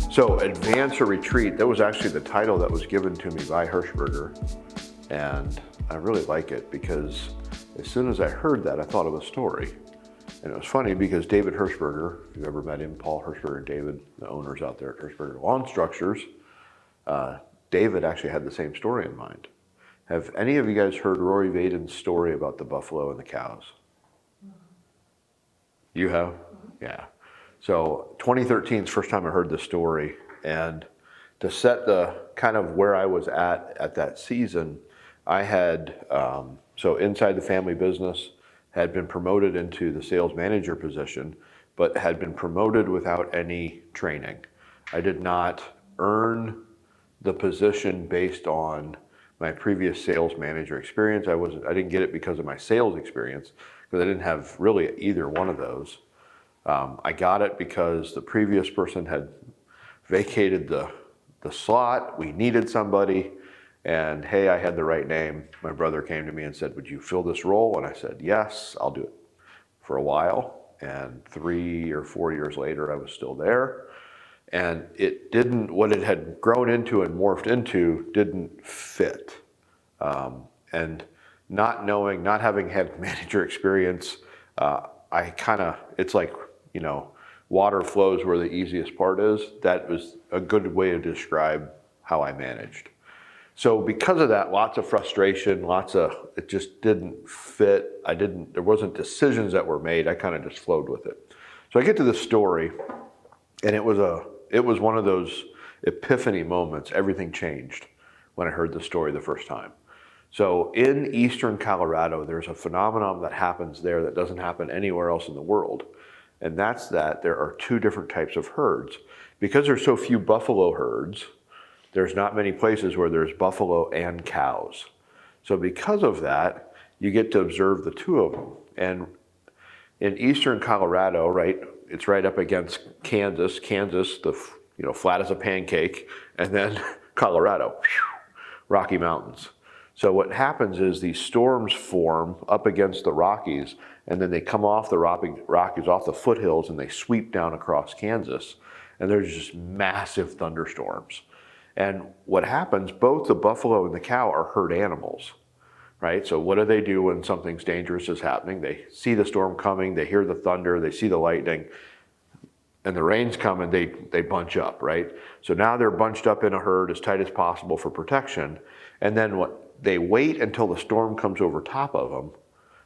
So Advance or Retreat, that was actually the title that was given to me by Hirschberger. And I really like it because as soon as I heard that, I thought of a story. And it was funny because David Hirschberger, if you've ever met him, Paul Hirschberger and David, the owners out there at Hirschberger Lawn Structures, David actually had the same story in mind. Have any of you guys heard Rory Vaden's story about the buffalo and the cows? You have? Yeah. So 2013 is the first time I heard the story, and to set the kind of where I was at that season, I had, so inside the family business, had been promoted into the sales manager position, but had been promoted without any training. I did not earn the position based on my previous sales manager experience. I didn't get it because of my sales experience, because I didn't have really either one of those. I got it because the previous person had vacated the slot. We needed somebody, and hey, I had the right name. My brother came to me and said, "Would you fill this role?" And I said, "Yes, I'll do it." For a while, and 3 or 4 years later, I was still there. And it didn't, what it had grown into and morphed into didn't fit. And not knowing, not having had manager experience, it's like, water flows where the easiest part is. That was a good way to describe how I managed. So because of that, lots of frustration, it just didn't fit. There wasn't decisions that were made. I kind of just flowed with it. So I get to this story, and it was one of those epiphany moments. Everything changed when I heard the story the first time. So in eastern Colorado, there's a phenomenon that happens there that doesn't happen anywhere else in the world. And that's that there are two different types of herds. Because there's so few buffalo herds, there's not many places where there's buffalo and cows. So because of that, you get to observe the two of them. And in eastern Colorado, right, it's right up against Kansas, flat as a pancake, and then Colorado, Rocky Mountains. So what happens is these storms form up against the Rockies, and then they come off the Rockies, off the foothills, and they sweep down across Kansas. And there's just massive thunderstorms. And what happens, both the buffalo and the cow are herd animals, right? So what do when something's dangerous is happening? They see the storm coming, they hear the thunder, they see the lightning, and the rain's coming, they bunch up, right? So now they're bunched up in a herd as tight as possible for protection. And then they wait until the storm comes over top of them,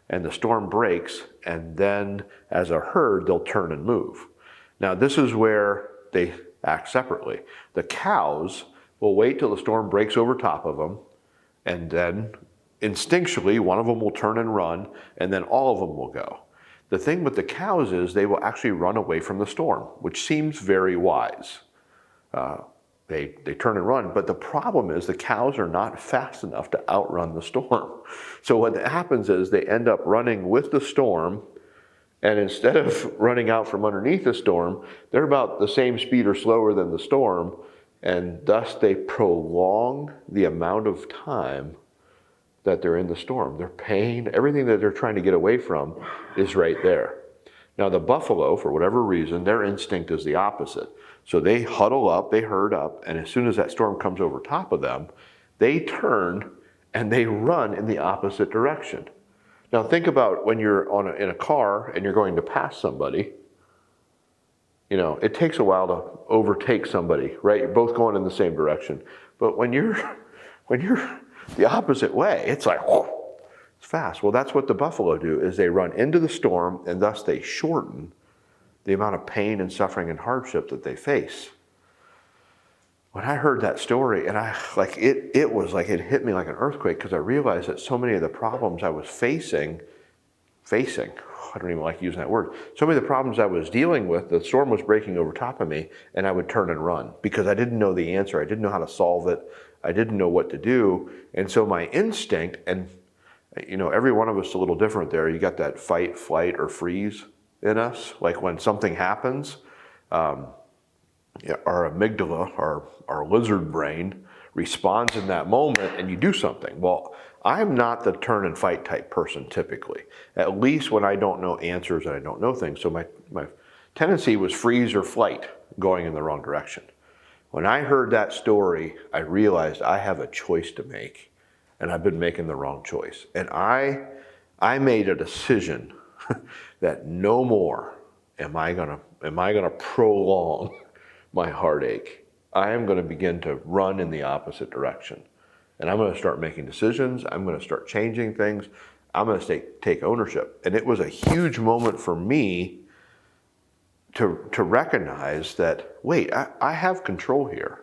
and the storm breaks, and then as a herd, they'll turn and move. Now this is where they act separately. The cows will wait till the storm breaks over top of them, and then instinctually, one of them will turn and run, and then all of them will go. The thing with the cows is they will actually run away from the storm, which seems very wise. They turn and run, but the problem is the cows are not fast enough to outrun the storm. So what happens is they end up running with the storm, and instead of running out from underneath the storm, they're about the same speed or slower than the storm, and thus they prolong the amount of time that they're in the storm. Their pain, everything that they're trying to get away from is right there. Now the buffalo, for whatever reason, their instinct is the opposite. So they huddle up, they herd up, and as soon as that storm comes over top of them, they turn and they run in the opposite direction. Now think about when you're in a car and you're going to pass somebody. It takes a while to overtake somebody, right? You're both going in the same direction. But when you're the opposite way, it's like, whoa, it's fast. Well, that's what the buffalo do, is they run into the storm, and thus they shorten the amount of pain and suffering and hardship that they face. When I heard that story, and it was like it hit me like an earthquake, because I realized that so many of the problems I was facing, I don't even like using that word. So many of the problems I was dealing with, the storm was breaking over top of me, and I would turn and run because I didn't know the answer. I didn't know how to solve it. I didn't know what to do. And so my instinct, and every one of us is a little different there. You got that fight, flight, or freeze in us. Like when something happens, our amygdala, our lizard brain, responds in that moment, and you do something. Well, I'm not the turn and fight type person typically, at least when I don't know answers and I don't know things. So my tendency was freeze or flight, going in the wrong direction. When I heard that story, I realized I have a choice to make, and I've been making the wrong choice. And I made a decision that no more am I gonna prolong my heartache. I am gonna begin to run in the opposite direction. And I'm gonna start making decisions. I'm gonna start changing things. I'm gonna take ownership. And it was a huge moment for me to recognize that, wait, I have control here.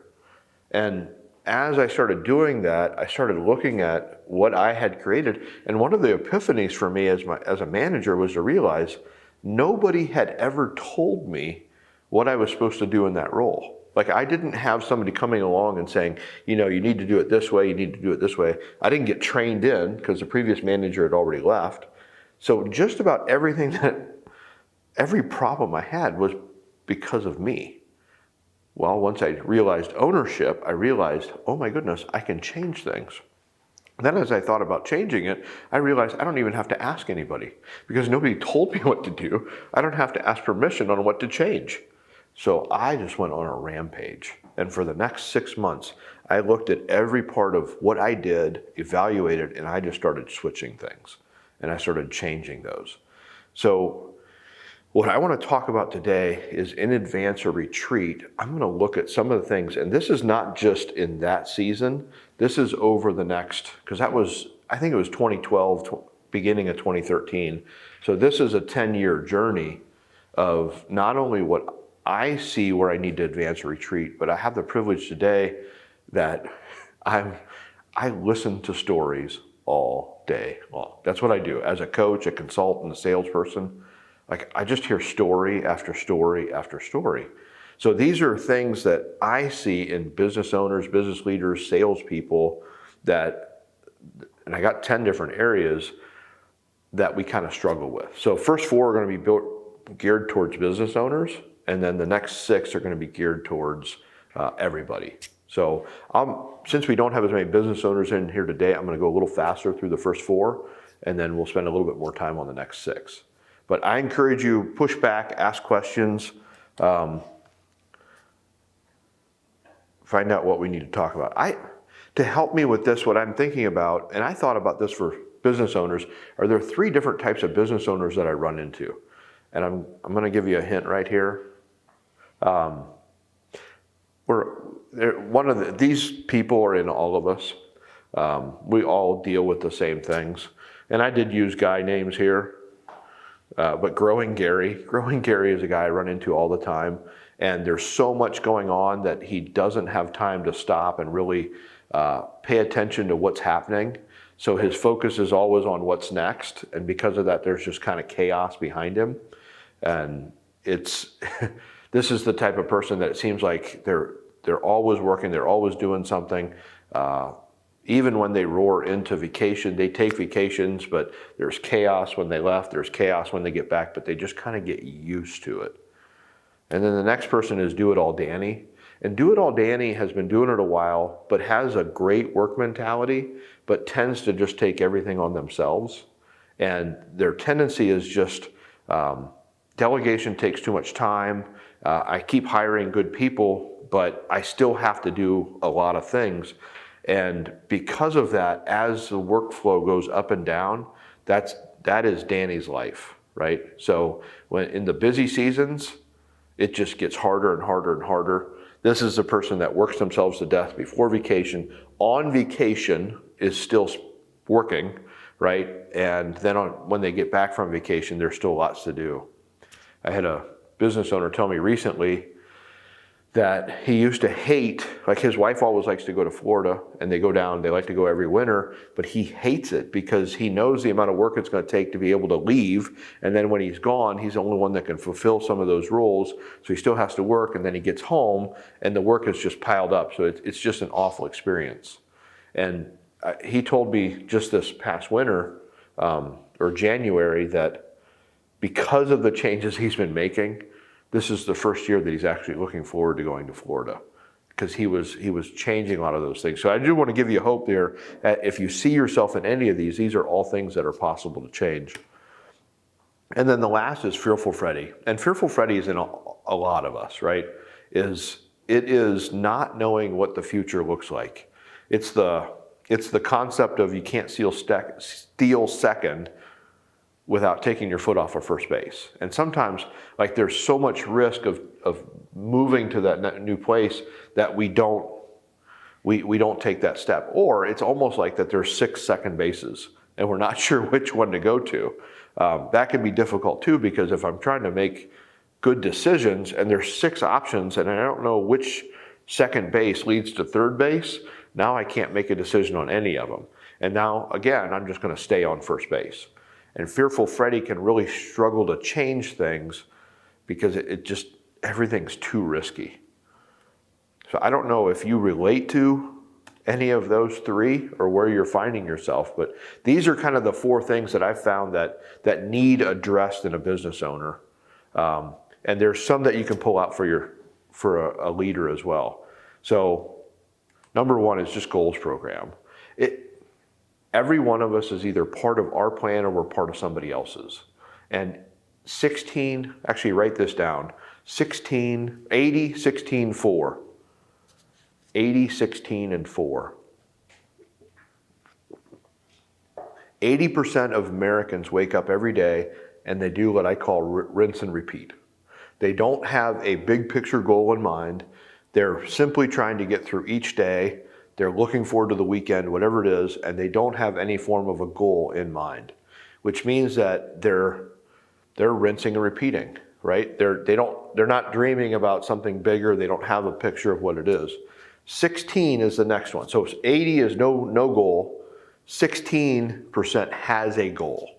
And as I started doing that, I started looking at what I had created. And one of the epiphanies for me as a manager was to realize nobody had ever told me what I was supposed to do in that role. Like, I didn't have somebody coming along and saying, you know, you need to do it this way, you need to do it this way. I didn't get trained in because the previous manager had already left. So just about every problem I had was because of me. Well, once I realized ownership, I realized, oh my goodness, I can change things. Then as I thought about changing it, I realized I don't even have to ask anybody because nobody told me what to do. I don't have to ask permission on what to change. So I just went on a rampage. And for the next 6 months, I looked at every part of what I did, evaluated, and I just started switching things. And I started changing those. So what I want to talk about today is in advance or retreat, I'm going to look at some of the things, and this is not just in that season, this is over the next, because that was, I think it was 2012, beginning of 2013. So this is a 10-year journey of not only what I see where I need to advance or retreat, but I have the privilege today that I listen to stories all day long. That's what I do. As a coach, a consultant, a salesperson, like, I just hear story after story after story. So these are things that I see in business owners, business leaders, salespeople that, and I got 10 different areas that we kind of struggle with. So first 4 are going to be geared towards business owners, and then the next 6 are going to be geared towards everybody. So since we don't have as many business owners in here today, I'm going to go a little faster through the first 4, and then we'll spend a little bit more time on the next 6. But I encourage you, push back, ask questions, find out what we need to talk about. To help me with this, what I'm thinking about, and I thought about this for business owners, are there 3 different types of business owners that I run into. And I'm going to give you a hint right here. These people are in all of us. We all deal with the same things. And I did use guy names here. But Growing Gary is a guy I run into all the time, and there's so much going on that he doesn't have time to stop and really pay attention to what's happening. So his focus is always on what's next, and because of that, there's just kind of chaos behind him. And this is the type of person that it seems like they're always working, they're always doing something. Even when they roar into vacation, they take vacations, but there's chaos when they left, there's chaos when they get back, but they just kind of get used to it. And then the next person is Do It All Danny. And Do It All Danny has been doing it a while, but has a great work mentality, but tends to just take everything on themselves. And their tendency is just, delegation takes too much time. I keep hiring good people, but I still have to do a lot of things. And because of that, as the workflow goes up and down, that is Danny's life, right? So when in the busy seasons, it just gets harder and harder and harder. This is the person that works themselves to death before vacation. On vacation is still working, right? And then when they get back from vacation, there's still lots to do. I had a business owner tell me recently that he used to hate, like his wife always likes to go to Florida, and they go down, they like to go every winter, but he hates it because he knows the amount of work it's going to take to be able to leave, and then when he's gone, he's the only one that can fulfill some of those roles, so he still has to work, and then he gets home, and the work is just piled up, so it's just an awful experience. And he told me just this past winter, or January, that because of the changes he's been making, this is the first year that he's actually looking forward to going to Florida, because he was changing a lot of those things. So I do want to give you hope there that if you see yourself in any of these are all things that are possible to change. And then the last is Fearful Freddy. And Fearful Freddy is in a lot of us, right? Is it is not knowing what the future looks like. It's the concept of you can't steal second without taking your foot off of first base. And sometimes, like, there's so much risk of moving to that new place that we don't take that step. Or it's almost like that there's 6 second bases and we're not sure which one to go to. That can be difficult too, because if I'm trying to make good decisions and there's 6 options and I don't know which second base leads to third base, now I can't make a decision on any of them. And now, again, I'm just going to stay on first base. And Fearful Freddy can really struggle to change things because everything's too risky. So I don't know if you relate to any of those 3 or where you're finding yourself, but these are kind of the 4 things that I've found that need addressed in a business owner. And there's some that you can pull out for a leader as well. So number 1 is just goals program. Every one of us is either part of our plan or we're part of somebody else's. And 16, actually write this down, 80, 16, 4. 80, 16, and 4. 80% of Americans wake up every day and they do what I call rinse and repeat. They don't have a big picture goal in mind. They're simply trying to get through each day. They're looking forward to the weekend, whatever it is, and they don't have any form of a goal in mind, which means that they're rinsing and repeating, right? They're not dreaming about something bigger. They don't have a picture of what it is. 16 is the next one. So 80 is no goal. 16% has a goal.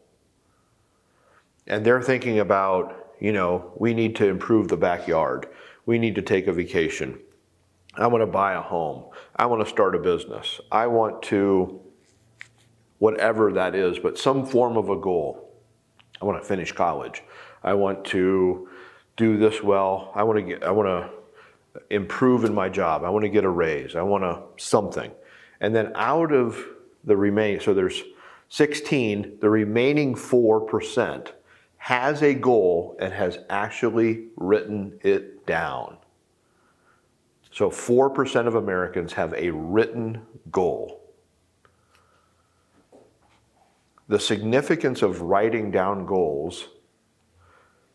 And they're thinking about, we need to improve the backyard. We need to take a vacation. I want to buy a home. I want to start a business. I want to, whatever that is, but some form of a goal. I want to finish college. I want to do this well. I want to improve in my job. I want to get a raise. I want something. And then out of the remaining, so there's 16, the remaining 4% has a goal and has actually written it down. So 4% of Americans have a written goal. The significance of writing down goals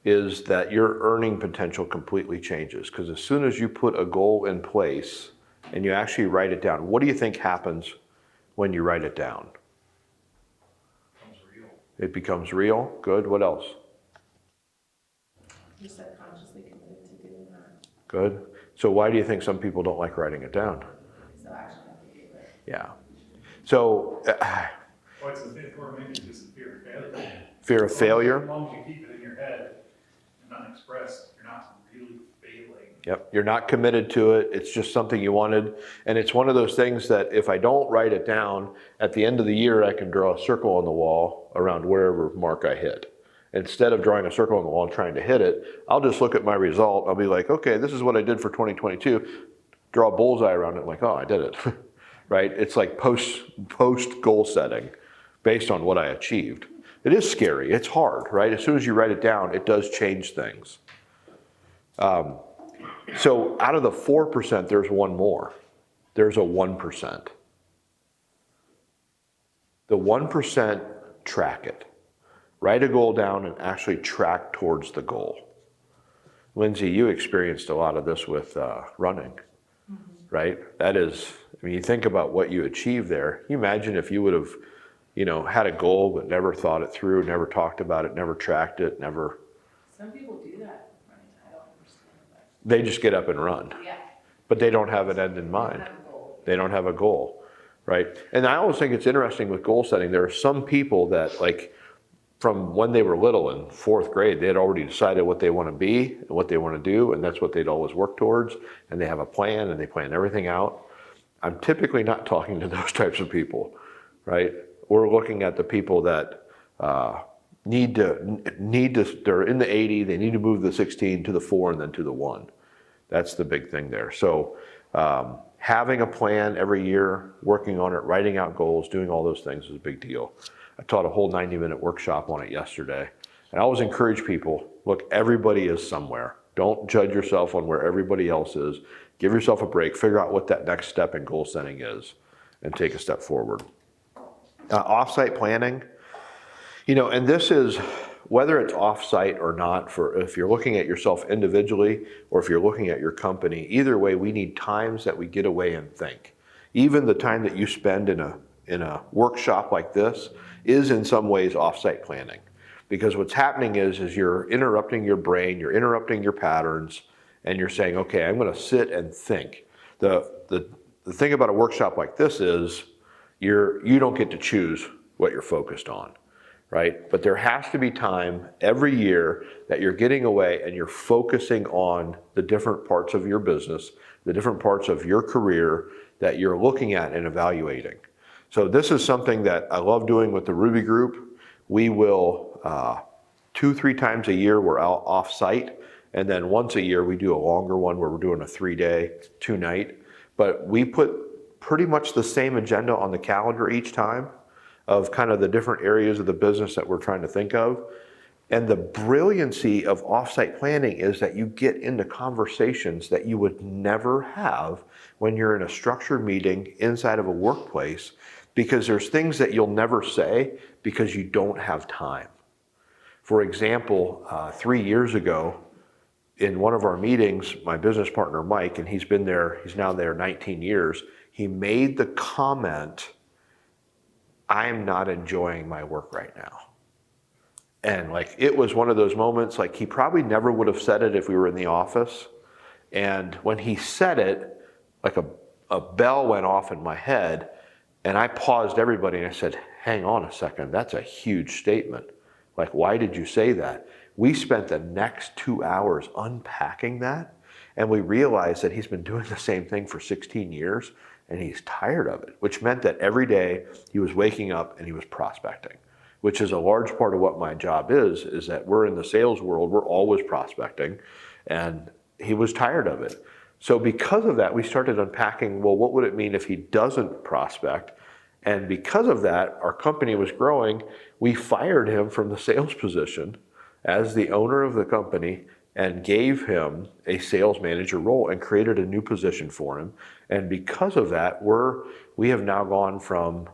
is that your earning potential completely changes. Because as soon as you put a goal in place and you actually write it down, what do you think happens when you write it down? It becomes real. Good. What else? You're subconsciously committed to doing that. Good. So why do you think some people don't like writing it down? So actually have to do it. Yeah. So. What's the fifth one? Maybe just fear of failure. Fear of failure. As long as you keep it in your head and unexpressed, you're not really failing. Yep. You're not committed to it. It's just something you wanted. And it's one of those things that if I don't write it down, at the end of the year, I can draw a circle on the wall around wherever mark I hit. Instead of drawing a circle on the wall and trying to hit it, I'll just look at my result. I'll be like, okay, this is what I did for 2022. Draw a bullseye around it. I'm like, oh, I did it. Right? It's like post goal setting based on what I achieved. It is scary. It's hard, right? As soon as you write it down, it does change things. So out of the 4%, there's one more. There's a 1%. The 1% track it. Write a goal down and actually track towards the goal. Lindsay, you experienced a lot of this with running, right? That is, you think about what you achieved there. You imagine if you would have, had a goal but never thought it through, never talked about it, never tracked it, never. Some people do that. Right? I don't understand that. They just get up and run. Yeah. But they don't have an end in mind. They don't have a goal, right? And I always think it's interesting with goal setting. There are some people that, from when they were little in 4th grade, they had already decided what they want to be and what they want to do, and that's what they'd always work towards, and they have a plan and they plan everything out. I'm typically not talking to those types of people, right? We're looking at the people that need to, they're in the 80, they need to move the 16 to the 4 and then to the 1. That's the big thing there. So having a plan every year, working on it, writing out goals, doing all those things is a big deal. I taught a whole 90-minute workshop on it yesterday. And I always encourage people, look, everybody is somewhere. Don't judge yourself on where everybody else is. Give yourself a break, figure out what that next step in goal setting is, and take a step forward. Offsite planning, and this is, whether it's offsite or not, for if you're looking at yourself individually or if you're looking at your company, either way, we need times that we get away and think. Even the time that you spend in a workshop like this is in some ways offsite planning. Because what's happening is you're interrupting your brain, you're interrupting your patterns, and you're saying, okay, I'm gonna sit and think. The thing about a workshop like this is you don't get to choose what you're focused on, right? But there has to be time every year that you're getting away and you're focusing on the different parts of your business, the different parts of your career that you're looking at and evaluating. So this is something that I love doing with the Ruby group. We will 2-3 times a year we're out off site, and then once a year we do a longer one where we're doing a 3-day, 2-night. But we put pretty much the same agenda on the calendar each time of kind of the different areas of the business that we're trying to think of. And the brilliancy of offsite planning is that you get into conversations that you would never have when you're in a structured meeting inside of a workplace, because there's things that you'll never say because you don't have time. For example, 3 years ago, in one of our meetings, my business partner, Mike, and he's now there 19 years, he made the comment, I'm not enjoying my work right now. And it was one of those moments, he probably never would have said it if we were in the office. And when he said it, a bell went off in my head, and I paused everybody and I said, hang on a second, that's a huge statement. Why did you say that? We spent the next 2 hours unpacking that, and we realized that he's been doing the same thing for 16 years, and he's tired of it, which meant that every day he was waking up and he was prospecting, which is a large part of what my job is that we're in the sales world, we're always prospecting, and he was tired of it. So because of that, we started unpacking, well, what would it mean if he doesn't prospect? And because of that, our company was growing. We fired him from the sales position as the owner of the company and gave him a sales manager role and created a new position for him. And because of that, we have now gone from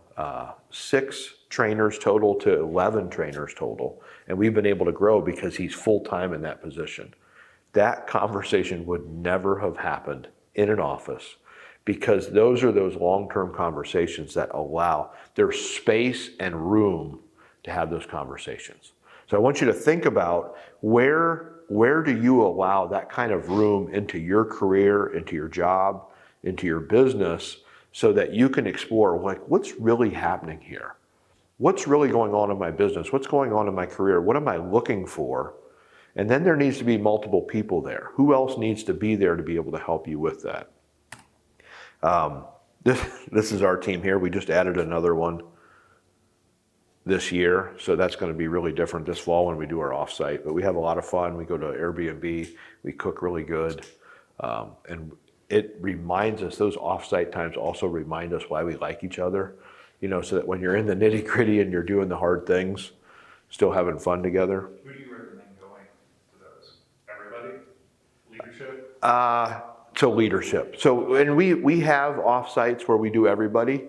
6 trainers total to 11 trainers total. And we've been able to grow because he's full-time in that position. That conversation would never have happened in an office, because those are those long-term conversations that there's space and room to have those conversations. So I want you to think about where do you allow that kind of room into your career, into your job, into your business, so that you can explore what's really happening here? What's really going on in my business? What's going on in my career? What am I looking for? And then there needs to be multiple people there. Who else needs to be there to be able to help you with that? This is our team here. We just added another one this year, so that's going to be really different this fall when we do our offsite. But we have a lot of fun. We go to Airbnb. We cook really good, and it reminds us. Those offsite times also remind us why we like each other. So that when you're in the nitty gritty and you're doing the hard things, still having fun together. Who do you recommend going to those? Everybody? Leadership? So leadership. So, and we have offsites where we do everybody,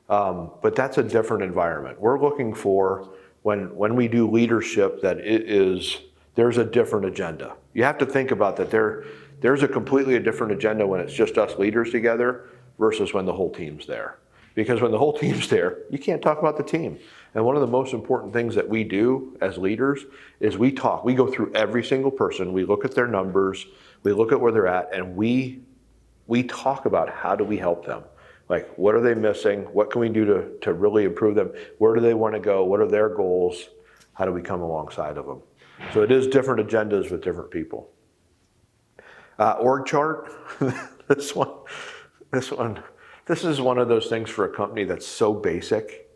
but that's a different environment. We're looking for, when we do leadership, that there's a different agenda. You have to think about that. There's a completely different agenda when it's just us leaders together versus when the whole team's there. Because when the whole team's there, you can't talk about the team. And one of the most important things that we do as leaders is we talk. We go through every single person. We look at their numbers. We look at where they're at, and we talk about how do we help them. What are they missing? What can we do to really improve them? Where do they want to go? What are their goals? How do we come alongside of them? So it is different agendas with different people. Org chart, this is one of those things for a company that's so basic,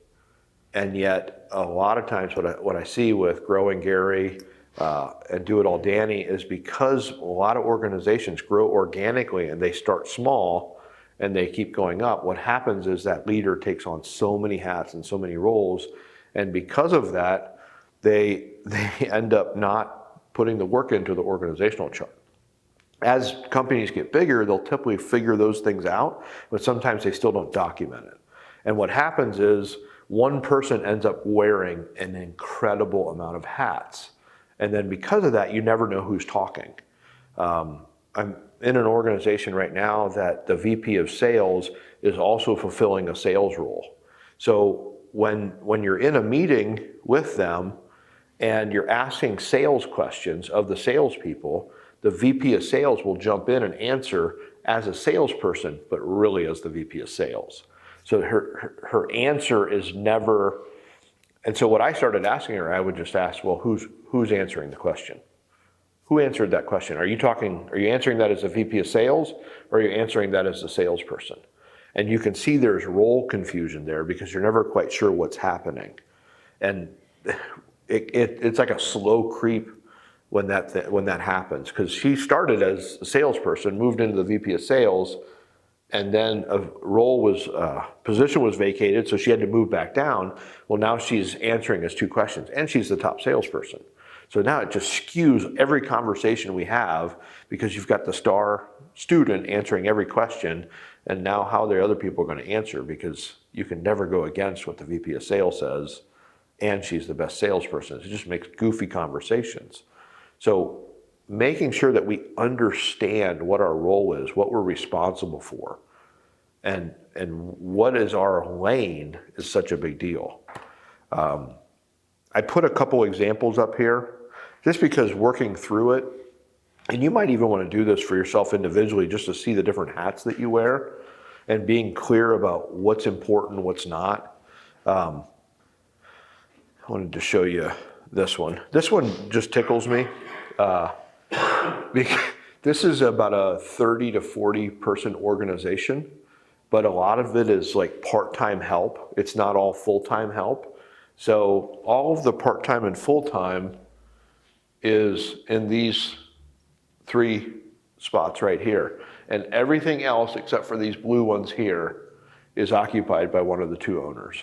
and yet a lot of times what I see with growing Gary and Do It All Danny is because a lot of organizations grow organically and they start small and they keep going up. What happens is that leader takes on so many hats and so many roles, and because of that, they end up not putting the work into the organizational chart. As companies get bigger, they'll typically figure those things out, but sometimes they still don't document it. And what happens is one person ends up wearing an incredible amount of hats. And then because of that, you never know who's talking. I'm in an organization right now that the VP of sales is also fulfilling a sales role. So when you're in a meeting with them and you're asking sales questions of the salespeople, the VP of sales will jump in and answer as a salesperson, but really as the VP of sales. So her answer is never, and so what I started asking her, I would just ask, well, who's answering the question? Who answered that question? Are you answering that as a VP of sales, or are you answering that as a salesperson? And you can see there's role confusion there because you're never quite sure what's happening. And it's like a slow creep when that happens, because she started as a salesperson, moved into the VP of sales, and then position was vacated, so she had to move back down. Well, now she's answering us two questions, and she's the top salesperson. So now it just skews every conversation we have because you've got the star student answering every question, and now how the other people are going to answer, because you can never go against what the VP of sales says, and she's the best salesperson. It just makes goofy conversations. So making sure that we understand what our role is, what we're responsible for, and what is our lane is such a big deal. I put a couple examples up here just because working through it, and you might even want to do this for yourself individually just to see the different hats that you wear and being clear about what's important, what's not. I wanted to show you this one. This one just tickles me. This is about a 30 to 40 person organization, but a lot of it is like part-time help. It's not all full-time help. So all of the part-time and full-time is in these three spots right here. And everything else except for these blue ones here is occupied by one of the two owners.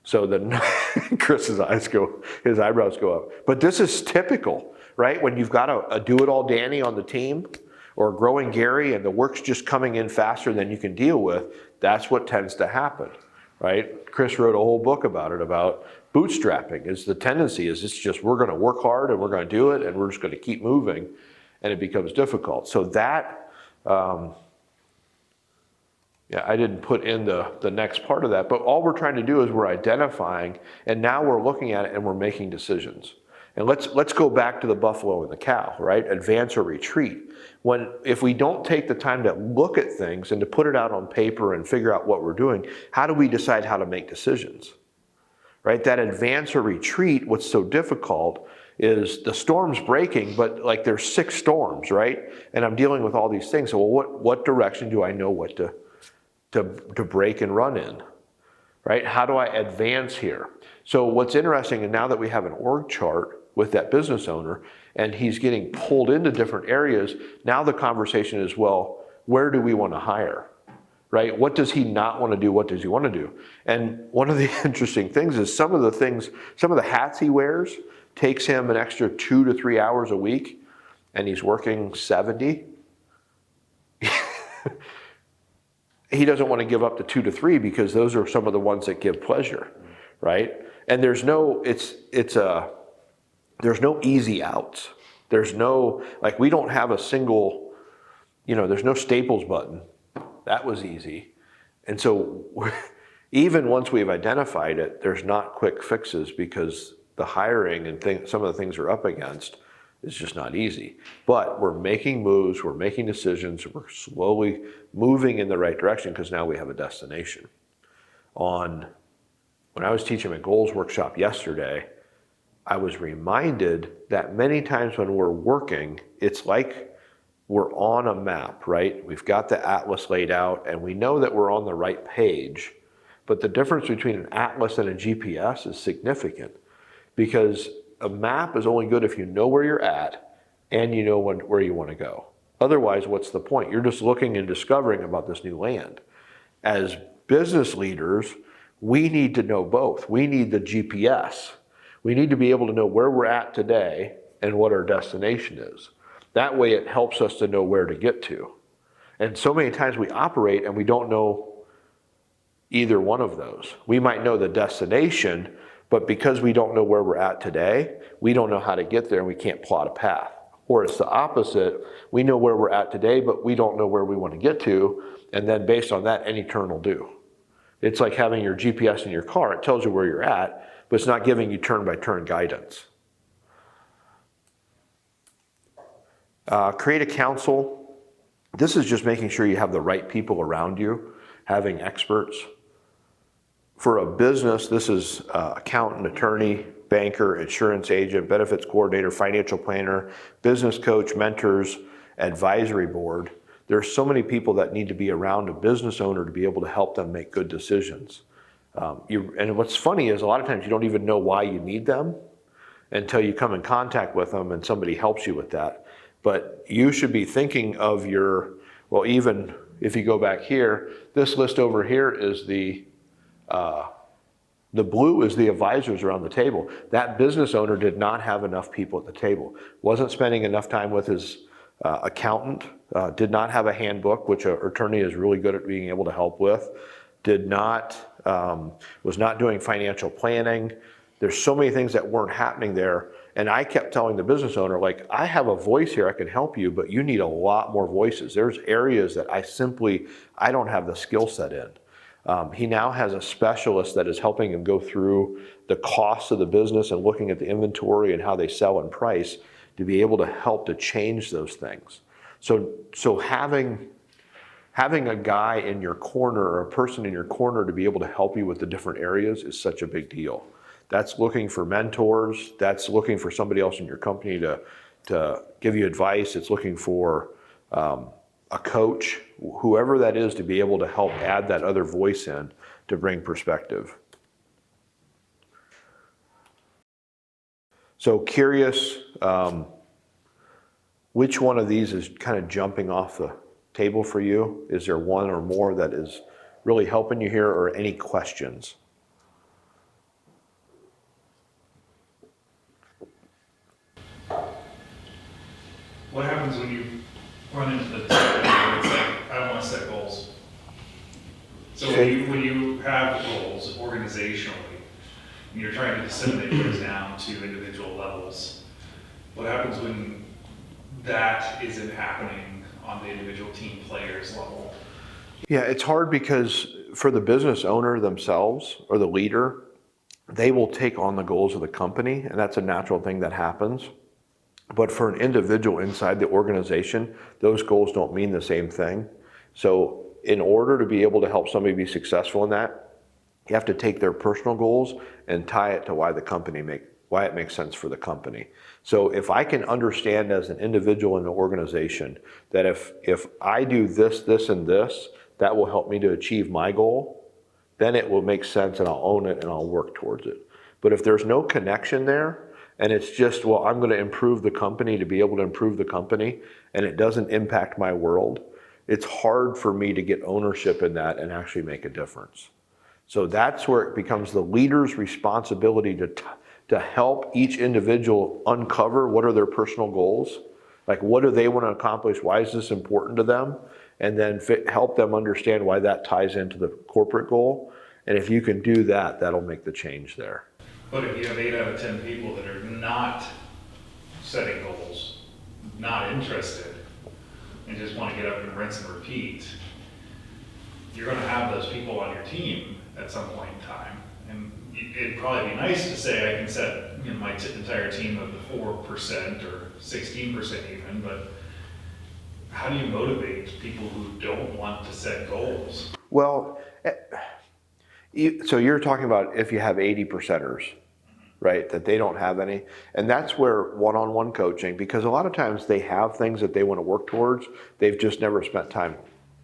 So then Chris's eyebrows go up. But this is typical, right? When you've got a do-it-all Danny on the team or a growing Gary and the work's just coming in faster than you can deal with, that's what tends to happen, right? Chris wrote a whole book about it, about bootstrapping. The tendency is it's just we're going to work hard and we're going to do it and we're just going to keep moving, and it becomes difficult. So that, I didn't put in the next part of that, but all we're trying to do is we're identifying, and now we're looking at it and we're making decisions. And let's go back to the buffalo and the cow, right? Advance or retreat. If we don't take the time to look at things and to put it out on paper and figure out what we're doing, how do we decide how to make decisions? Right? That advance or retreat, what's so difficult is the storm's breaking, but like there's 6 storms, right? And I'm dealing with all these things. So what direction do I know what to break and run in, right? How do I advance here? So what's interesting, and now that we have an org chart with that business owner, and he's getting pulled into different areas, now the conversation is, well, where do we want to hire, right? What does he not want to do? What does he want to do? And one of the interesting things is some of the hats he wears takes him an extra 2 to 3 hours a week, and he's working 70. He doesn't want to give up the 2 to 3 because those are some of the ones that give pleasure, right? And there's no easy outs. There's no, like, we don't have a single, there's no Staples button. That was easy. And so even once we've identified it, there's not quick fixes because the hiring and some of the things we're up against is just not easy. But we're making moves, we're making decisions, we're slowly moving in the right direction because now we have a destination. When I was teaching my goals workshop yesterday, I was reminded that many times when we're working, it's like we're on a map, right? We've got the atlas laid out and we know that we're on the right page, but the difference between an atlas and a GPS is significant because a map is only good if you know where you're at and you know where you want to go. Otherwise, what's the point? You're just looking and discovering about this new land. As business leaders, we need to know both. We need the GPS. We need to be able to know where we're at today and what our destination is. That way it helps us to know where to get to. And so many times we operate and we don't know either one of those. We might know the destination, but because we don't know where we're at today, we don't know how to get there and we can't plot a path. Or it's the opposite. We know where we're at today, but we don't know where we want to get to. And then based on that, any turn will do. It's like having your GPS in your car. It tells you where you're at, but it's not giving you turn-by-turn guidance. Create a council. This is just making sure you have the right people around you, having experts. For a business, this is accountant, attorney, banker, insurance agent, benefits coordinator, financial planner, business coach, mentors, advisory board. There's so many people that need to be around a business owner to be able to help them make good decisions. And what's funny is a lot of times you don't even know why you need them until you come in contact with them and somebody helps you with that. But you should be thinking of well, even if you go back here, this list over here is the blue is the advisors around the table. That business owner did not have enough people at the table. Wasn't spending enough time with his accountant, did not have a handbook, which an attorney is really good at being able to help with, was not doing financial planning. There's so many things that weren't happening there. And I kept telling the business owner, like, I have a voice here, I can help you, but you need a lot more voices. There's areas that I don't have the skill set in. He now has a specialist that is helping him go through the costs of the business and looking at the inventory and how they sell and price to be able to help to change those things. So having a guy in your corner or a person in your corner to be able to help you with the different areas is such a big deal. That's looking for mentors. That's looking for somebody else in your company to give you advice. It's looking for a coach, whoever that is, to be able to help add that other voice in to bring perspective. So curious, which one of these is kind of jumping off the table for you? Is there one or more that is really helping you here, or any questions? What happens when you run into the time where it's like, I want to set goals? So when you have goals organizationally, and you're trying to disseminate those down to individual levels, what happens when that isn't happening on the individual team players level? Yeah, it's hard because for the business owner themselves or the leader, they will take on the goals of the company, and that's a natural thing that happens. But for an individual inside the organization, those goals don't mean the same thing. So in order to be able to help somebody be successful in that, you have to take their personal goals and tie it to why it makes sense for the company. So if I can understand as an individual in the organization that if I do this, this, and this, that will help me to achieve my goal, then it will make sense and I'll own it and I'll work towards it. But if there's no connection there, and it's just, well, I'm going to improve the company to be able to improve the company, and it doesn't impact my world, it's hard for me to get ownership in that and actually make a difference. So that's where it becomes the leader's responsibility to help each individual uncover what are their personal goals, like what do they want to accomplish, why is this important to them, and then help them understand why that ties into the corporate goal. And if you can do that, that'll make the change there. But if you have 8 out of 10 people that are not setting goals, not interested, and just want to get up and rinse and repeat, you're going to have those people on your team at some point in time. And it'd probably be nice to say I can set my entire team of the 4% or 16% even, but how do you motivate people who don't want to set goals? Well, so you're talking about if you have 80%ers, right, that they don't have any. And that's where one-on-one coaching, because a lot of times they have things that they want to work towards, they've just never spent time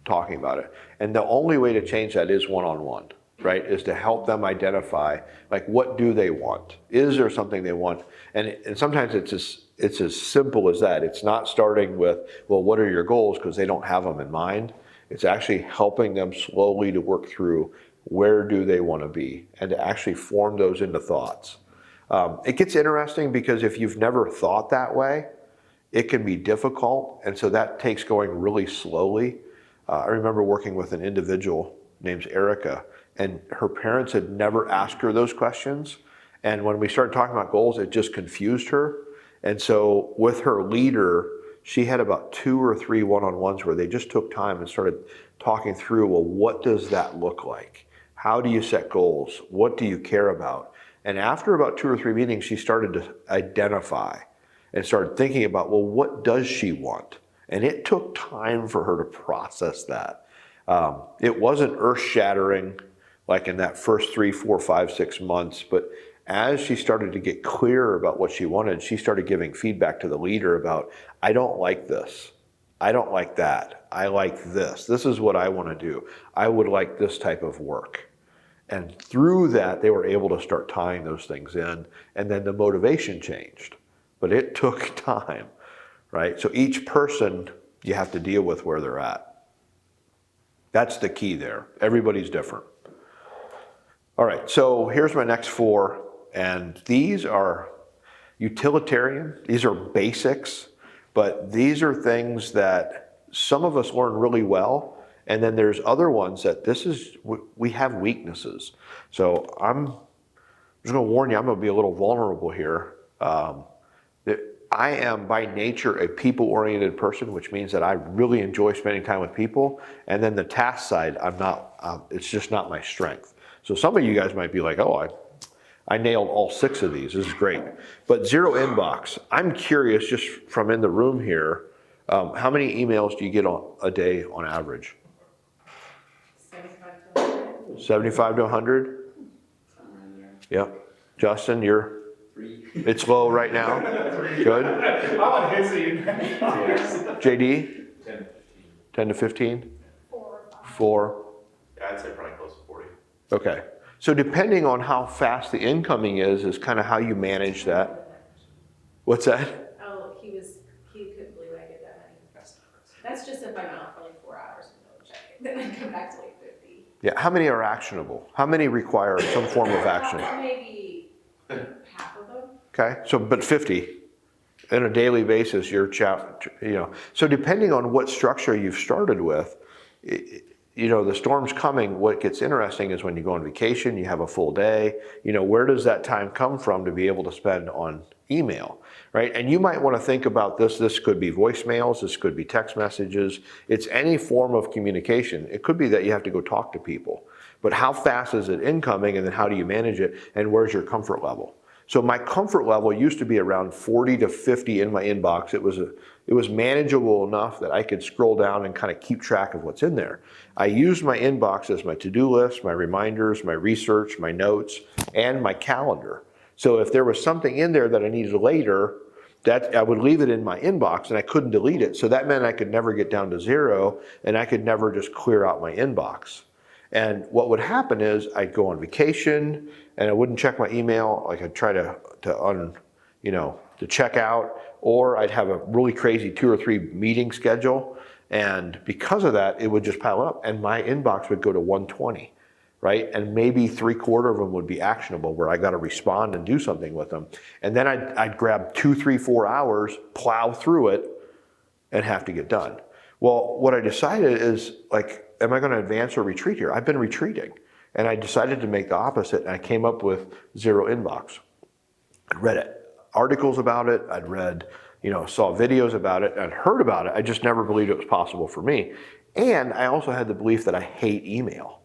talking about it. And the only way to change that is one-on-one, right, is to help them identify, like, what do they want? Is there something they want? And sometimes it's as simple as that. It's not starting with, well, what are your goals, because they don't have them in mind. It's actually helping them slowly to work through where do they want to be and to actually form those into thoughts. It gets interesting because if you've never thought that way, it can be difficult. And so that takes going really slowly. I remember working with an individual named Erica, and her parents had never asked her those questions. And when we started talking about goals, it just confused her. And so with her leader, she had about 2 or 3 one-on-ones where they just took time and started talking through, well, what does that look like? How do you set goals? What do you care about? And after about 2 or 3 meetings, she started to identify and started thinking about, well, what does she want? And it took time for her to process that. It wasn't earth-shattering like in that first 3, 4, 5, 6 months, but as she started to get clearer about what she wanted, she started giving feedback to the leader about, I don't like this. I don't like that. I like this. This is what I want to do. I would like this type of work. And through that, they were able to start tying those things in, and then the motivation changed. But it took time, right? So each person, you have to deal with where they're at. That's the key there. Everybody's different. All right, so here's my next 4, and these are utilitarian. These are basics, but these are things that some of us learn really well. And then there's other ones that we have weaknesses. So I'm just gonna warn you, I'm gonna be a little vulnerable here. I am by nature a people-oriented person, which means that I really enjoy spending time with people. And then the task side, I'm not, it's just not my strength. So some of you guys might be like, oh, I nailed all 6 of these, this is great. But zero inbox, I'm curious just from in the room here, how many emails do you get a day on average? 75 to 100? Yep. Justin, you're? 3. It's low right now? Good. I'm on his end. JD? 10 to 15. 10 to 15? 4. 4? Yeah, I'd say probably close to 40. Okay. So depending on how fast the incoming is kind of how you manage that. What's that? Oh, he couldn't believe I did that many. That's just if I'm out for like 4 hours and don't check it, then I come back to like 50. Yeah, how many are actionable? How many require some form of action? Maybe half of them. Okay, so but 50 on a daily basis, So depending on what structure you've started with, the storm's coming. What gets interesting is when you go on vacation, you have a full day. Where does that time come from to be able to spend on email, right? And you might want to think about this. This could be voicemails. This could be text messages. It's any form of communication. It could be that you have to go talk to people. But how fast is it incoming, and then how do you manage it, and where's your comfort level? So my comfort level used to be around 40 to 50 in my inbox. It was manageable enough that I could scroll down and kind of keep track of what's in there. I used my inbox as my to-do list, my reminders, my research, my notes, and my calendar. So if there was something in there that I needed later, that I would leave it in my inbox and I couldn't delete it. So that meant I could never get down to 0 and I could never just clear out my inbox. And what would happen is I'd go on vacation and I wouldn't check my email. Like I'd try to check out, or I'd have a really crazy 2 or 3 meeting schedule. And because of that, it would just pile up and my inbox would go to 120, right? And maybe 3/4 of them would be actionable where I got to respond and do something with them. And then I'd grab 2, 3, 4 hours, plow through it and have to get done. Well, what I decided is like, am I going to advance or retreat here? I've been retreating. And I decided to make the opposite, and I came up with 0 inbox. I read articles about it. I'd read, saw videos about it. I'd heard about it. I just never believed it was possible for me. And I also had the belief that I hate email.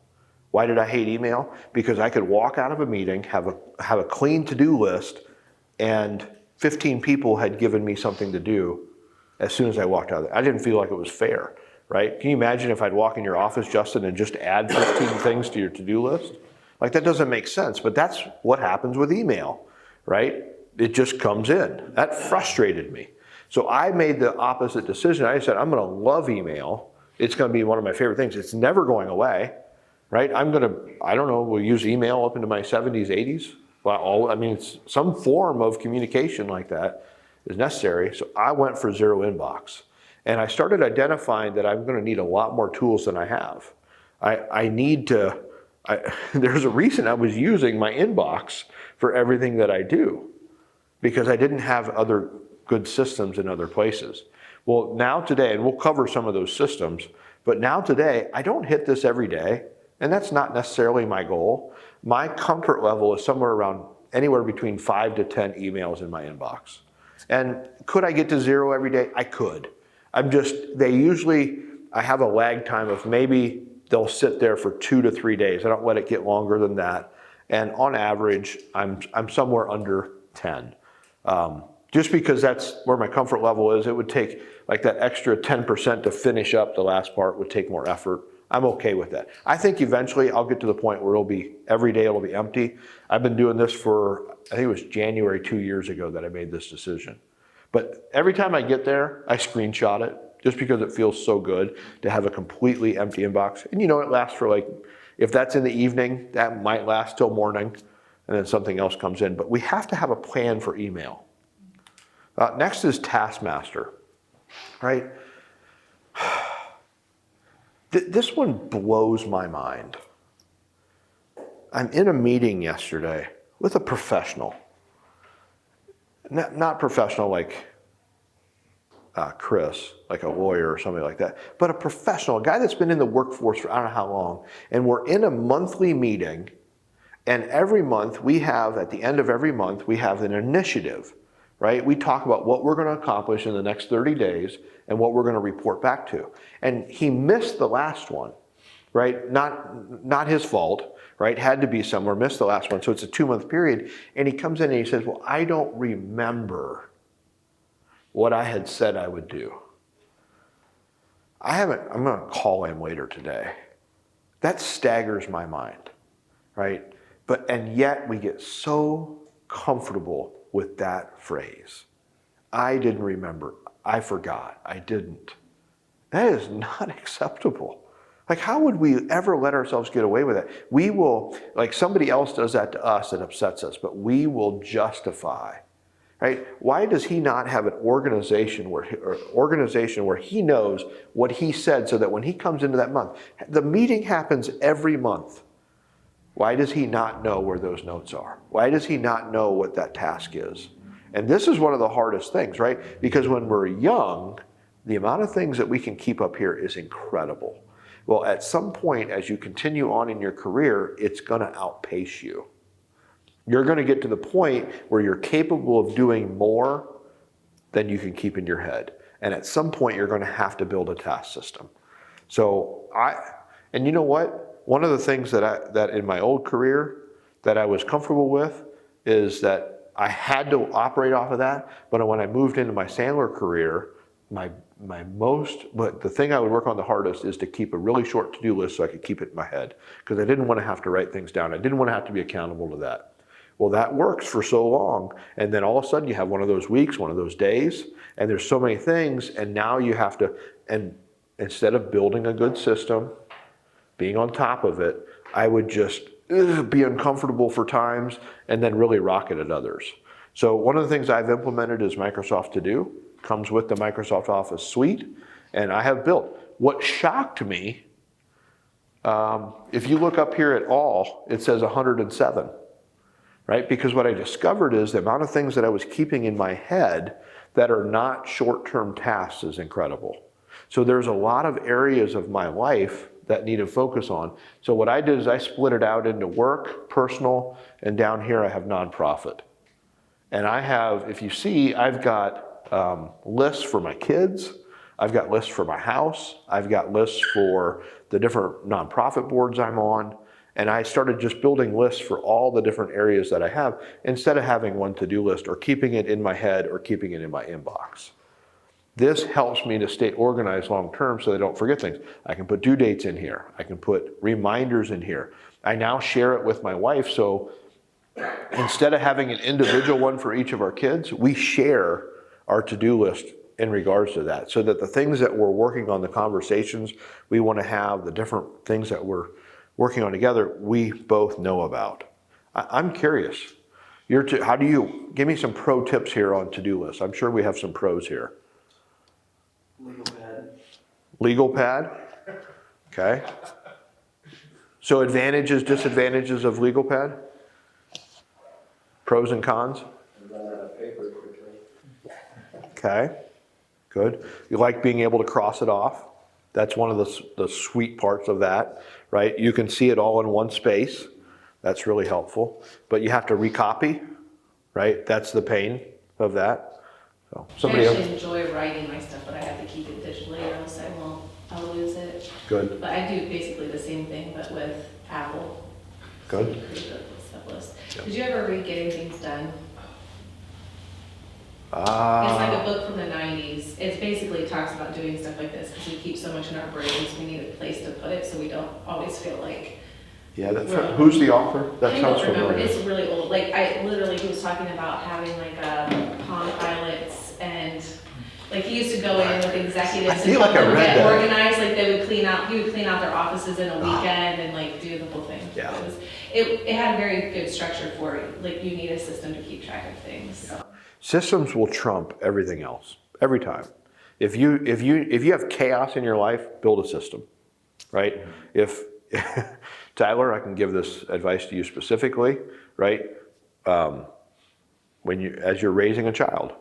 Why did I hate email? Because I could walk out of a meeting, have a clean to-do list, and 15 people had given me something to do as soon as I walked out of there. I didn't feel like it was fair. Right? Can you imagine if I'd walk in your office, Justin, and just add 15 things to your to-do list? Like that doesn't make sense, but that's what happens with email, right? It just comes in. That frustrated me. So I made the opposite decision. I said, I'm going to love email. It's going to be one of my favorite things. It's never going away, right? We'll use email up into my 70s, 80s. Well, it's some form of communication like that is necessary. So I went for 0 inbox. And I started identifying that I'm going to need a lot more tools than I have. There's a reason I was using my inbox for everything that I do, because I didn't have other good systems in other places. Well, now today, and we'll cover some of those systems, but now today, I don't hit this every day, and that's not necessarily my goal. My comfort level is somewhere around anywhere between 5 to 10 emails in my inbox. And could I get to 0 every day? I could. I have a lag time of maybe they'll sit there for 2 to 3 days. I don't let it get longer than that. And on average, I'm somewhere under 10. Just because that's where my comfort level is. It would take like that extra 10% to finish up the last part would take more effort. I'm okay with that. I think eventually I'll get to the point where every day it'll be empty. I've been doing this for, I think it was January 2 years ago that I made this decision. But every time I get there, I screenshot it just because it feels so good to have a completely empty inbox. And it lasts for if that's in the evening, that might last till morning and then something else comes in. But we have to have a plan for email. Next is Taskmaster, right? This one blows my mind. I'm in a meeting yesterday with a professional. Not professional like Chris, like a lawyer or somebody like that, but a professional, a guy that's been in the workforce for I don't know how long. And we're in a monthly meeting, and every month at the end of every month, we have an initiative. Right? We talk about what we're going to accomplish in the next 30 days and what we're going to report back to. And he missed the last one, right? Not his fault, right? Had to be somewhere, missed the last one. So it's a 2-month period. And he comes in and he says, well, I don't remember what I had said I would do. I'm going to call him later today. That staggers my mind, right? And yet we get so comfortable with that phrase. I didn't remember. I forgot. I didn't. That is not acceptable. How would we ever let ourselves get away with it? We will, somebody else does that to us, it upsets us, but we will justify, right? Why does he not have an organization where he knows what he said so that when he comes into that month, the meeting happens every month. Why does he not know where those notes are? Why does he not know what that task is? And this is one of the hardest things, right? Because when we're young, the amount of things that we can keep up here is incredible. Well, at some point, as you continue on in your career, it's going to outpace you. You're going to get to the point where you're capable of doing more than you can keep in your head. And at some point, you're going to have to build a task system. And you know what? One of the things that in my old career that I was comfortable with is that I had to operate off of that. But when I moved into my Sandler career, but the thing I would work on the hardest is to keep a really short to-do list so I could keep it in my head, because I didn't want to have to write things down. I didn't want to have to be accountable to that. Well, that works for so long. And then all of a sudden you have one of those weeks, one of those days, and there's so many things. And now you have to, and instead of building a good system, being on top of it, I would just be uncomfortable for times and then really rock it at others. So one of the things I've implemented is Microsoft To Do. Comes with the Microsoft Office suite, and I have built. What shocked me, if you look up here at all, it says 107, right? Because what I discovered is the amount of things that I was keeping in my head that are not short-term tasks is incredible. So there's a lot of areas of my life that need to focus on. So what I did is I split it out into work, personal, and down here I have nonprofit. And I have, if you see, I've got lists for my kids. I've got lists for my house. I've got lists for the different nonprofit boards I'm on. And I started just building lists for all the different areas that I have instead of having one to-do list or keeping it in my head or keeping it in my inbox. This helps me to stay organized long term so I don't forget things. I can put due dates in here. I can put reminders in here. I now share it with my wife, so instead of having an individual one for each of our kids, we share our to-do list in regards to that, so that the things that we're working on, the conversations we want to have, the different things that we're working on together, we both know about. I'm curious. How do you, give me some pro tips here on to-do lists. I'm sure we have some pros here. Legal pad. Legal pad? Okay. So advantages, disadvantages of legal pad? Pros and cons? Run out of paper quickly. Okay, good. You like being able to cross it off? That's one of the sweet parts of that, right? You can see it all in one space. That's really helpful. But you have to recopy, right? That's the pain of that. So I somebody else? actually enjoy writing my stuff, but I have to keep it digitally or else I'll lose it. Good, But I do basically the same thing, but with Apple. good. So you create the step list. Yep. Did you ever read Getting Things Done? It's like a book from the 90s. It basically talks about doing stuff like this because we keep so much in our brains. We need a place to put it so we don't always feel like. Yeah, who's the author? That I sounds don't remember. familiar. It's really old. Like he was talking about having like Palm Pilots and like he used to go in with executives I and feel help like I them read get that. organized. Like he would clean out their offices in a weekend and like do the whole thing. Yeah. It had a very good structure for it. Like you need a system to keep track of things. Yeah. Systems will trump everything else every time. If you have chaos in your life, build a system, right? If Tyler, I can give this advice to you specifically, right? As you're raising a child,